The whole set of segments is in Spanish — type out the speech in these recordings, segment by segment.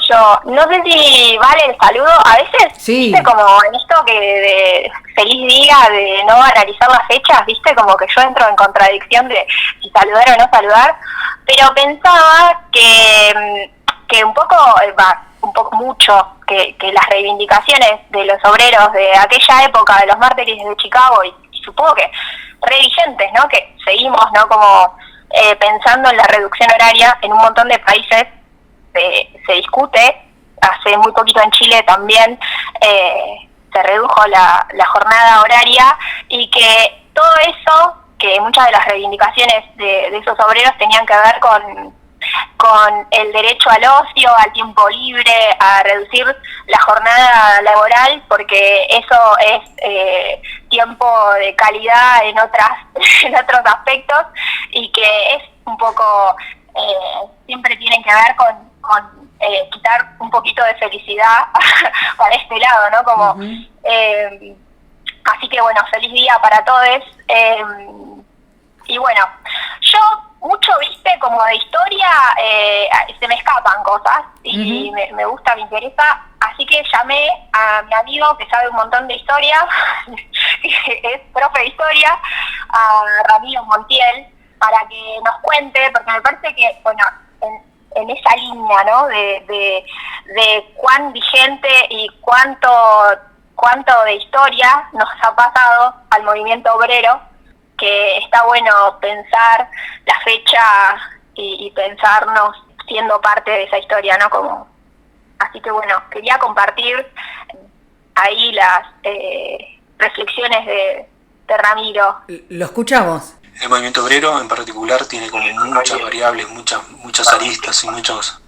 mucho. No sé si vale el saludo. A veces, Sí. viste, como en esto que de feliz día, de no analizar las fechas, viste, como que yo entro en contradicción de si saludar o no saludar. Pero pensaba que un poco, un poco mucho, que las reivindicaciones de los obreros de aquella época, de los mártires de Chicago, y supongo que re vigentes, ¿no? Que seguimos, ¿no? Como pensando en la reducción horaria en un montón de países se discute. Hace muy poquito en Chile también se redujo la jornada horaria, y que todo eso, que muchas de las reivindicaciones de esos obreros tenían que ver con el derecho al ocio, al tiempo libre, a reducir la jornada laboral, porque eso es tiempo de calidad en otros aspectos, y que es un poco, siempre tienen que ver con quitar un poquito de felicidad para este lado, ¿no? Como, así que bueno, feliz día para todos. Y bueno, yo mucho, viste, como de historia, se me escapan cosas, y me gusta, me interesa, así que llamé a mi amigo que sabe un montón de historia, que es profe de historia, a Ramiro Montiel, para que nos cuente, porque me parece que, bueno, en esa línea, ¿no? De cuán vigente y cuánto de historia nos ha pasado al movimiento obrero, que está bueno pensar la fecha y pensarnos siendo parte de esa historia, ¿no? Como, así que bueno, quería compartir ahí las reflexiones de Ramiro. Lo escuchamos. El movimiento obrero en particular tiene como muchas variables, muchas aristas y muchas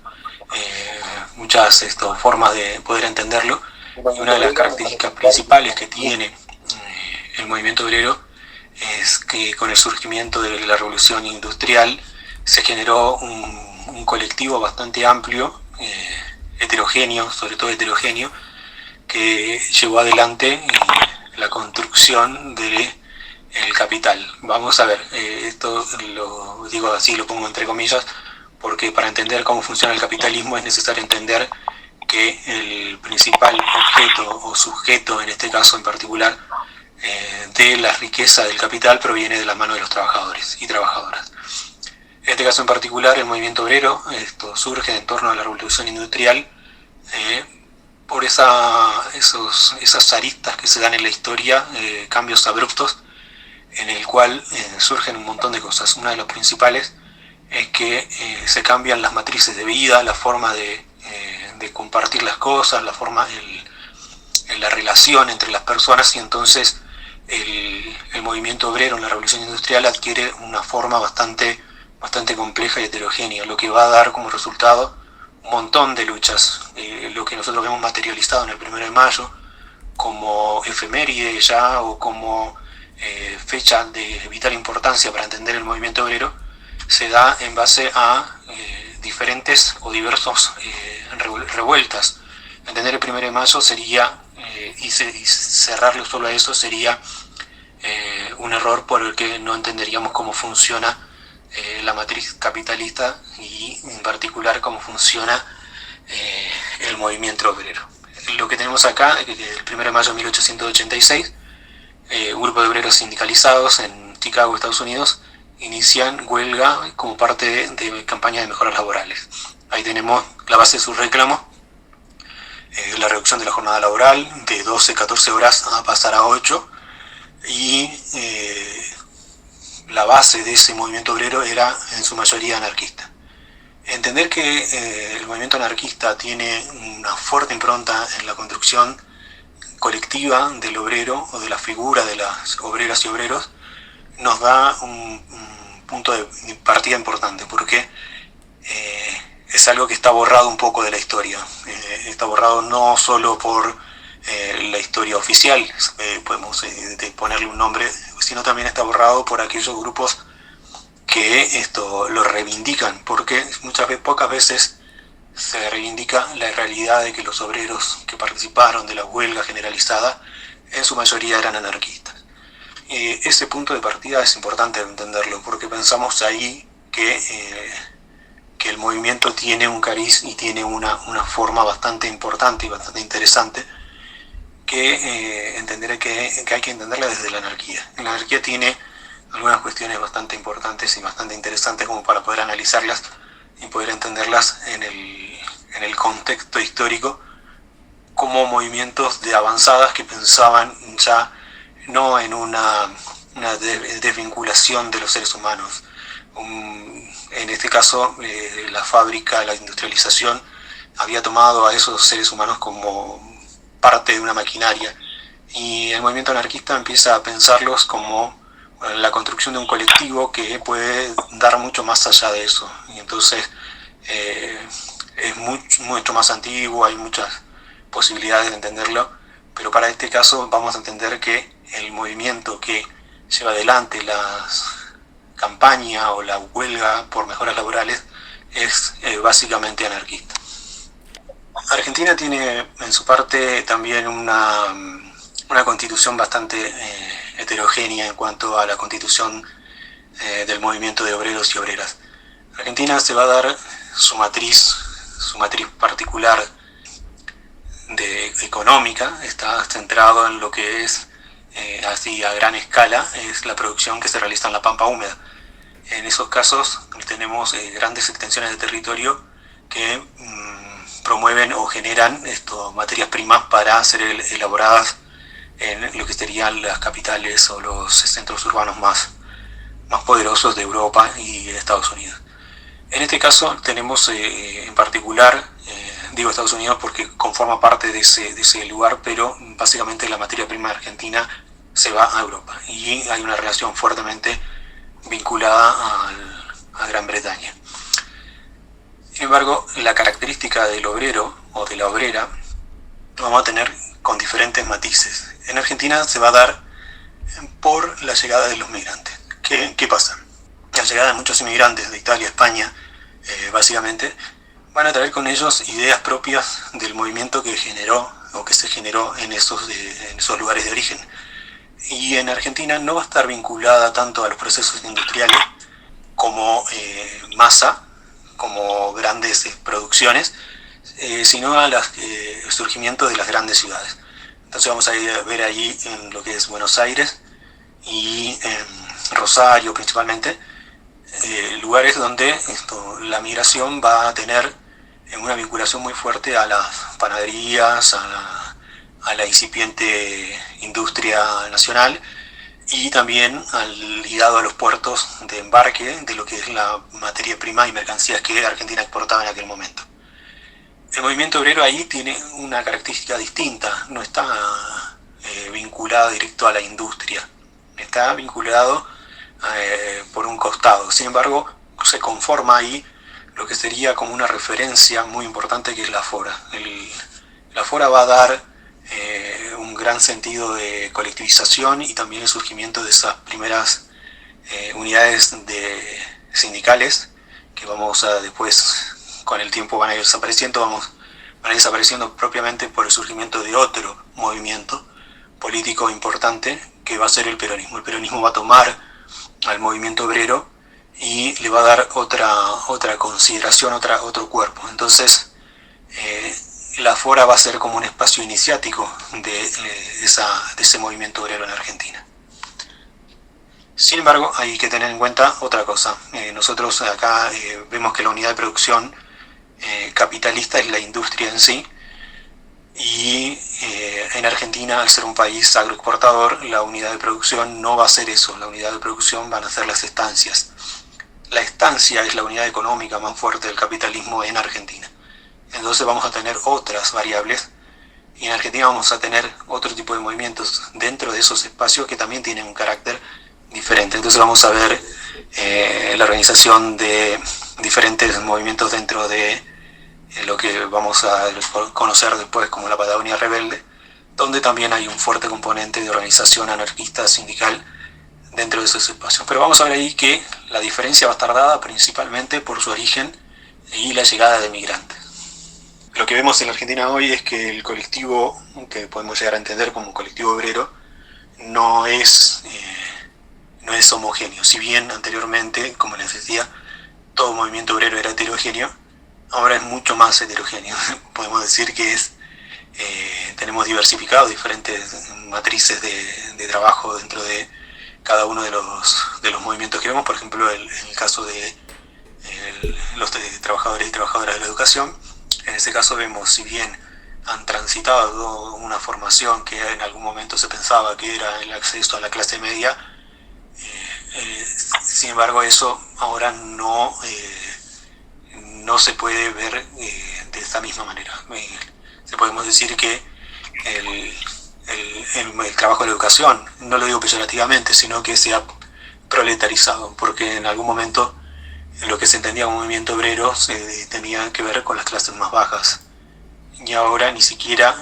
formas de poder entenderlo. Y una de las características principales que tiene el movimiento obrero es que con el surgimiento de la revolución industrial se generó un colectivo bastante amplio, heterogéneo, sobre todo heterogéneo, que llevó adelante la construcción del capital. Vamos a ver, esto lo digo así, lo pongo entre comillas, porque para entender cómo funciona el capitalismo es necesario entender que el principal objeto o sujeto, en este caso en particular, de la riqueza del capital proviene de la mano de los trabajadores y trabajadoras. En este caso en particular, el movimiento obrero, esto surge en torno a la revolución industrial, por esas aristas que se dan en la historia, cambios abruptos, en el cual surgen un montón de cosas. Una de las principales es que se cambian las matrices de vida, la forma de compartir las cosas, la relación entre las personas, y entonces el movimiento obrero en la revolución industrial adquiere una forma bastante compleja y heterogénea, lo que va a dar como resultado un montón de luchas, lo que nosotros vemos materializado en el 1 de mayo como efeméride ya, o como fecha de vital importancia para entender el movimiento obrero, se da en base a diferentes o diversos revueltas. Entender el 1 de mayo sería, y cerrarlo solo a eso, sería un error por el que no entenderíamos cómo funciona la matriz capitalista, y en particular cómo funciona el movimiento obrero. Lo que tenemos acá es que el 1 de mayo de 1886, un grupo de obreros sindicalizados en Chicago, Estados Unidos, inician huelga como parte de campaña de mejoras laborales. Ahí tenemos la base de sus reclamos, la reducción de la jornada laboral de 12-14 horas a pasar a 8, y la base de ese movimiento obrero era en su mayoría anarquista. Entender que el movimiento anarquista tiene una fuerte impronta en la construcción colectiva del obrero, o de la figura de las obreras y obreros, nos da un punto de partida importante, porque es algo que está borrado un poco de la historia. Está borrado no solo por la historia oficial, podemos ponerle un nombre, sino también está borrado por aquellos grupos que esto lo reivindican, porque pocas veces se reivindica la realidad de que los obreros que participaron de la huelga generalizada en su mayoría eran anarquistas. Ese punto de partida es importante entenderlo, porque pensamos ahí que que el movimiento tiene un cariz y tiene una forma bastante importante y bastante interesante, que entenderé que hay que entenderla desde la anarquía. La anarquía tiene algunas cuestiones bastante importantes y bastante interesantes como para poder analizarlas y poder entenderlas en el contexto histórico como movimientos de avanzadas que pensaban ya no en una desvinculación de los seres humanos. En este caso, la fábrica, la industrialización, había tomado a esos seres humanos como parte de una maquinaria, y el movimiento anarquista empieza a pensarlos como la construcción de un colectivo que puede dar mucho más allá de eso, y entonces es mucho más antiguo, hay muchas posibilidades de entenderlo, pero para este caso vamos a entender que el movimiento que lleva adelante la campaña o la huelga por mejoras laborales es básicamente anarquista. Argentina tiene en su parte también una constitución bastante heterogénea en cuanto a la constitución del movimiento de obreros y obreras. Argentina se va a dar su matriz particular económica, está centrado en lo que es, así a gran escala, es la producción que se realiza en la pampa húmeda. En esos casos tenemos grandes extensiones de territorio que promueven o generan materias primas para ser elaboradas en lo que serían las capitales o los centros urbanos más poderosos de Europa y de Estados Unidos. En este caso tenemos en particular, digo Estados Unidos porque conforma parte de ese lugar, pero básicamente la materia prima argentina se va a Europa y hay una relación fuertemente vinculada a Gran Bretaña. Sin embargo, la característica del obrero o de la obrera vamos a tener con diferentes matices. En Argentina se va a dar por la llegada de los migrantes. ¿Qué pasa? La llegada de muchos inmigrantes de Italia, España, básicamente, van a traer con ellos ideas propias del movimiento que generó o que se generó en esos lugares de origen. Y en Argentina no va a estar vinculada tanto a los procesos industriales como masa, como grandes producciones, sino al surgimiento de las grandes ciudades. Entonces vamos a ver allí en lo que es Buenos Aires y Rosario principalmente, lugares donde la migración va a tener una vinculación muy fuerte a las panaderías, a la incipiente industria nacional y también ligado a los puertos de embarque de lo que es la materia prima y mercancías que Argentina exportaba en aquel momento. El movimiento obrero ahí tiene una característica distinta, no está vinculado directo a la industria, está vinculado por un costado. Sin embargo, se conforma ahí lo que sería como una referencia muy importante, que es la FORA. La FORA va a dar un gran sentido de colectivización y también el surgimiento de esas primeras unidades sindicales que vamos a después, con el tiempo, van a ir desapareciendo, propiamente por el surgimiento de otro movimiento político importante que va a ser el peronismo. El peronismo va a tomar al movimiento obrero y le va a dar otra consideración, otro cuerpo. Entonces la FORA va a ser como un espacio iniciático de ese movimiento obrero en Argentina. Sin embargo, hay que tener en cuenta otra cosa. Nosotros acá vemos que la unidad de producción capitalista es la industria en sí, y en Argentina, al ser un país agroexportador, la unidad de producción no va a ser eso. La unidad de producción van a ser las estancias. La estancia es la unidad económica más fuerte del capitalismo en Argentina. Entonces vamos a tener otras variables y en Argentina vamos a tener otro tipo de movimientos dentro de esos espacios que también tienen un carácter diferente. Entonces vamos a ver la organización de diferentes movimientos dentro de lo que vamos a conocer después como la Patagonia Rebelde, donde también hay un fuerte componente de organización anarquista sindical dentro de esos espacios. Pero vamos a ver ahí que la diferencia va a estar dada principalmente por su origen y la llegada de migrantes. Lo que vemos en la Argentina hoy es que el colectivo, que podemos llegar a entender como colectivo obrero, no es homogéneo. Si bien anteriormente, como les decía, todo movimiento obrero era heterogéneo, ahora es mucho más heterogéneo. Podemos decir que tenemos diversificado diferentes matrices de trabajo dentro de cada uno de los movimientos que vemos. Por ejemplo, en el caso de los trabajadores y trabajadoras de la educación, en ese caso vemos, si bien han transitado una formación que en algún momento se pensaba que era el acceso a la clase media, sin embargo eso ahora no se puede ver de esta misma manera. Podemos decir que el trabajo de la educación, no lo digo peyorativamente, sino que se ha proletarizado, porque en algún momento lo que se entendía como movimiento obrero tenía que ver con las clases más bajas, y ahora ni siquiera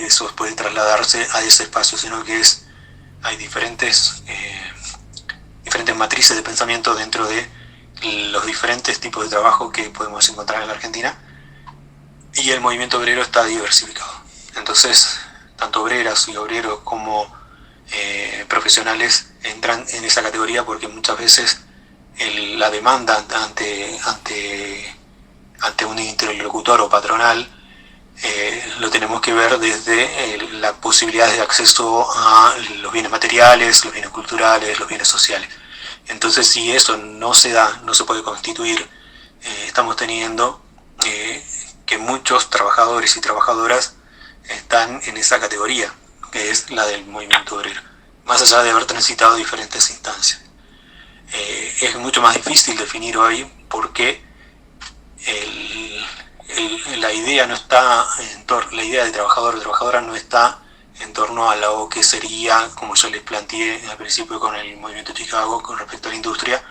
eso puede trasladarse a ese espacio, sino que hay diferentes matrices de pensamiento dentro de los diferentes tipos de trabajo que podemos encontrar en la Argentina, y el movimiento obrero está diversificado. Entonces, tanto obreras y obreros como profesionales entran en esa categoría, porque muchas veces la demanda ante un interlocutor o patronal lo tenemos que ver desde las posibilidades de acceso a los bienes materiales, los bienes culturales, los bienes sociales. Entonces, si eso no se da, no se puede constituir, estamos teniendo que muchos trabajadores y trabajadoras están en esa categoría, que es la del movimiento obrero, más allá de haber transitado diferentes instancias. Es mucho más difícil definir hoy, porque la idea no está la idea de trabajador o trabajadora no está en torno a lo que sería, como yo les planteé al principio con el movimiento Chicago, con respecto a la industria,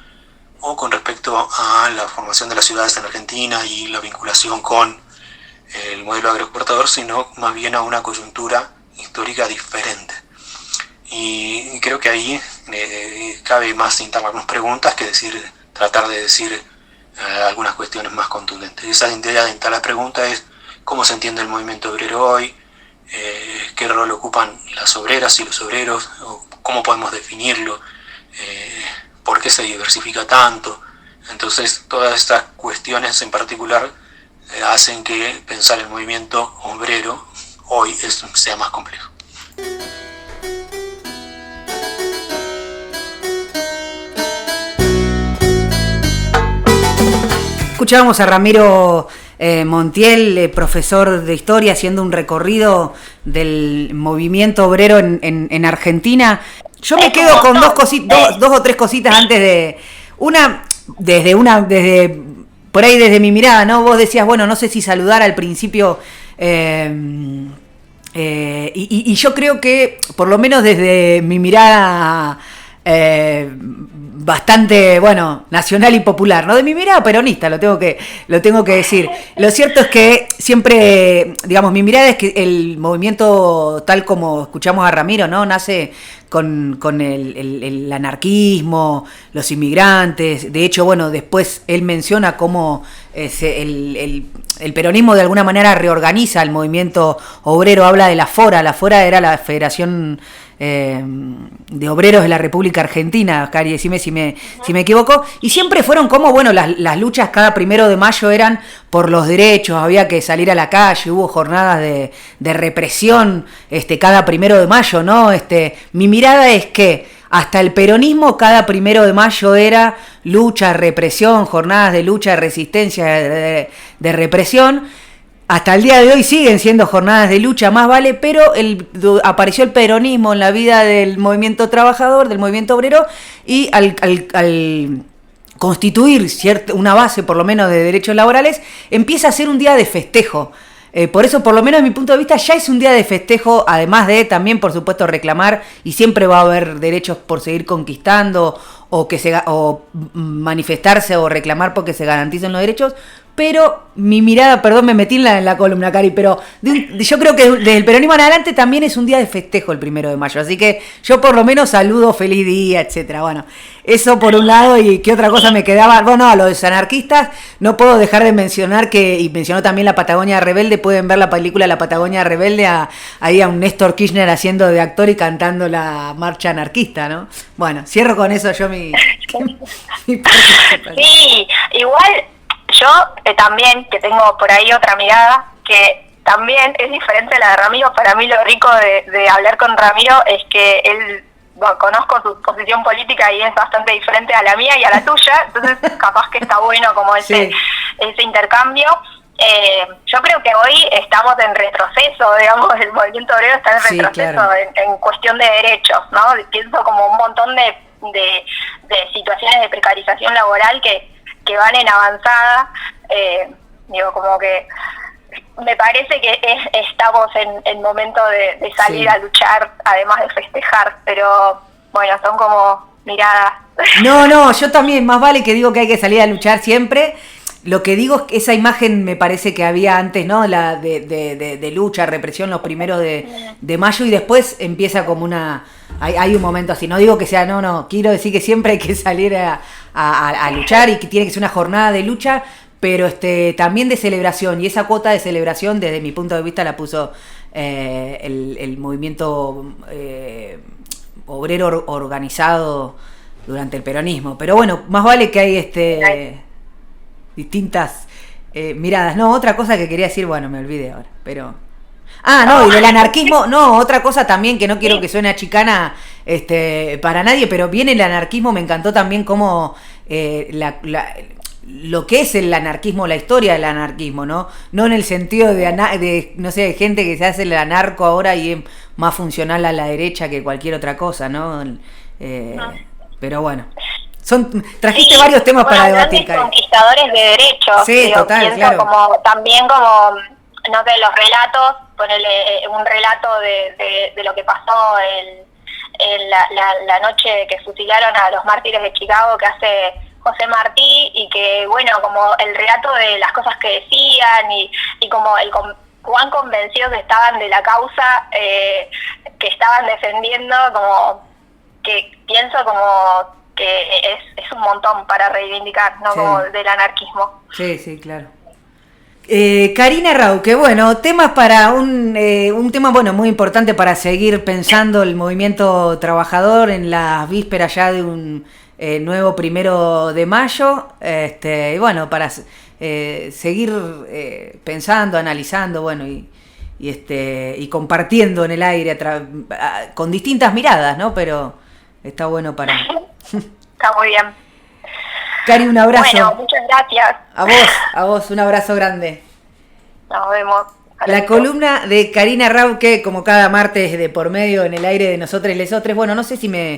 o con respecto a la formación de las ciudades en Argentina y la vinculación con el modelo agroexportador, sino más bien a una coyuntura histórica diferente. Y creo que ahí cabe más instalarnos preguntas que tratar de decir algunas cuestiones más contundentes. Esa idea de instalar pregunta es: ¿cómo se entiende el movimiento obrero hoy? ¿Qué rol ocupan las obreras y los obreros? ¿Cómo podemos definirlo? ¿Por qué se diversifica tanto? Entonces, todas estas cuestiones en particular hacen que pensar el movimiento obrero hoy sea más complejo. Escuchábamos a Ramiro Montiel, profesor de historia, haciendo un recorrido del movimiento obrero en Argentina. Yo me quedo con dos o tres cositas antes de... Desde por ahí desde mi mirada, ¿no? Vos decías, bueno, no sé si saludar al principio, y yo creo que, por lo menos desde mi mirada bastante, bueno, nacional y popular, ¿no? De mi mirada peronista, lo tengo que decir. Lo cierto es que siempre, digamos, mi mirada es que el movimiento, tal como escuchamos a Ramiro, ¿no? Nace con el anarquismo, los inmigrantes. De hecho, bueno, después él menciona cómo el peronismo de alguna manera reorganiza el movimiento obrero, habla de la FORA. La FORA era la Federación de Obreros de la República Argentina, Cari, decime si me equivoco, y siempre fueron como, bueno, las luchas cada 1 de mayo eran por los derechos, había que salir a la calle, hubo jornadas de represión cada 1 de mayo, ¿no? Mi mirada es que hasta el peronismo cada 1 de mayo era lucha, represión, jornadas de lucha, de resistencia, de represión. Hasta el día de hoy siguen siendo jornadas de lucha, más vale, pero apareció el peronismo en la vida del movimiento trabajador, del movimiento obrero, y al constituir una base, por lo menos, de derechos laborales, empieza a ser un día de festejo. Por eso, por lo menos, desde mi punto de vista, ya es un día de festejo, además de también, por supuesto, reclamar, y siempre va a haber derechos por seguir conquistando, o manifestarse o reclamar porque se garanticen los derechos, pero mi mirada, perdón, me metí en la columna, Cari, pero yo creo que desde el peronismo en adelante también es un día de festejo el 1 de mayo, así que yo por lo menos saludo, feliz día, etcétera. Bueno, eso por un lado, y qué otra cosa me quedaba. Bueno, a los anarquistas no puedo dejar de mencionar y mencionó también la Patagonia Rebelde, pueden ver la película La Patagonia Rebelde, ahí a un Néstor Kirchner haciendo de actor y cantando la marcha anarquista, ¿no? Bueno, cierro con eso yo mi Sí, igual yo también, que tengo por ahí otra mirada, que también es diferente a la de Ramiro. Para mí lo rico de hablar con Ramiro es que él, bueno, conozco su posición política y es bastante diferente a la mía y a la tuya, entonces capaz que está bueno como ese intercambio. Yo creo que hoy estamos en retroceso, digamos, el movimiento obrero está en retroceso, claro, en cuestión de derechos, ¿no? Pienso como un montón de situaciones de precarización laboral que van en avanzada, digo, como que me parece que estamos en el momento de salir a luchar, además de festejar, pero bueno, son como miradas. No, yo también, más vale que digo que hay que salir a luchar siempre. Lo que digo es que esa imagen me parece que había antes, ¿no? La de lucha, represión, los primeros de mayo, y después empieza como hay un momento así. No digo que sea, no, quiero decir que siempre hay que salir a luchar y que tiene que ser una jornada de lucha, pero también de celebración, y esa cuota de celebración desde mi punto de vista la puso el movimiento obrero organizado durante el peronismo. Pero bueno, más vale que hay distintas miradas. No, otra cosa que quería decir, bueno, me olvidé ahora, pero... y del anarquismo, otra cosa también que no quiero que suene a chicana para nadie, pero viene el anarquismo, me encantó también cómo lo que es el anarquismo, la historia del anarquismo, ¿no? No en el sentido de no sé, de gente que se hace el anarco ahora y es más funcional a la derecha que cualquier otra cosa, ¿no? Pero bueno. Trajiste varios temas para debatir, Cari. Conquistadores de derechos. Sí, total, pienso claro. También como, no sé, los relatos, ponele un relato de lo que pasó la noche que fusilaron a los mártires de Chicago, que hace José Martí, y que, bueno, como el relato de las cosas que decían y como cuán convencidos estaban de la causa que estaban defendiendo, como que pienso como que es un montón para reivindicar, ¿no? Sí. Como del anarquismo. Sí, claro. Karina Rau, que bueno, temas para un tema bueno muy importante para seguir pensando el movimiento trabajador en las vísperas ya de un nuevo 1 de mayo, y bueno, para seguir pensando, analizando, bueno, y compartiendo en el aire con distintas miradas, ¿no? Pero está bueno para... Está muy bien. Cari, un abrazo. Bueno, muchas gracias. A vos, un abrazo grande. Nos vemos. La columna de Karina Rau, que como cada martes de por medio en el aire de nosotros y lesotres, bueno, no sé si me